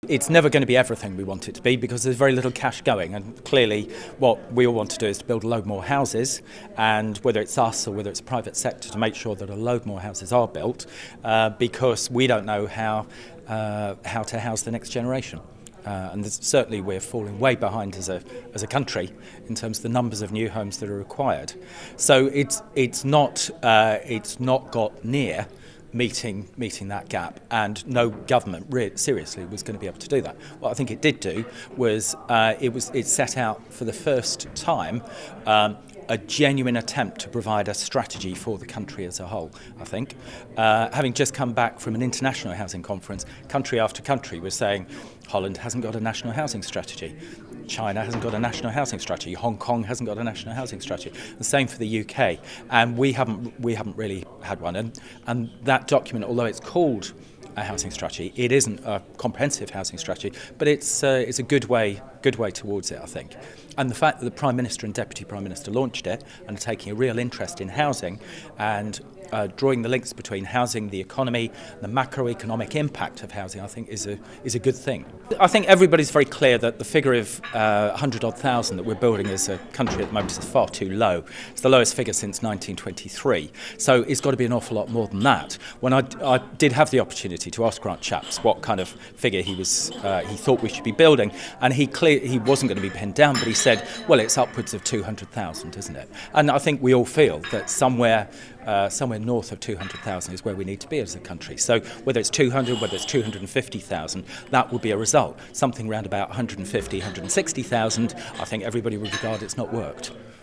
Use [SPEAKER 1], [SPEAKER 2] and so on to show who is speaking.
[SPEAKER 1] It's never going to be everything we want it to be because there's very little cash going, and clearly what we all want to do is to build a load more houses, and whether it's us or whether it's the private sector, to make sure that a load more houses are built because we don't know how to house the next generation. And certainly we're falling way behind as a country in terms of the numbers of new homes that are required. So it's not got near meeting that gap, and no government really seriously was going to be able to do that. What I think it did do was it set out for the first time a genuine attempt to provide a strategy for the country as a whole, I think. Having just come back from an international housing conference, country after country was saying Holland hasn't got a national housing strategy, China hasn't got a national housing strategy, Hong Kong hasn't got a national housing strategy. The same for the UK, and we haven't really had one. And that document, although it's called a housing strategy, it isn't a comprehensive housing strategy, but it's a good way towards it, I think. And the fact that the Prime Minister and Deputy Prime Minister launched it and are taking a real interest in housing and drawing the links between housing, the economy, the macroeconomic impact of housing, I think is a good thing. I think everybody's very clear that the figure of 100-odd thousand that we're building as a country at the moment is far too low. It's the lowest figure since 1923. So it's got to be an awful lot more than that. When I did have the opportunity to ask Grant Shapps what kind of figure he thought we should be building, and he wasn't going to be pinned down, but he said, well, it's upwards of 200,000, isn't it? And I think we all feel that somewhere north of 200,000 is where we need to be as a country. So whether it's 200, whether it's 250,000, that would be a result. Something around about 150, 160,000, I think everybody would regard it's not worked.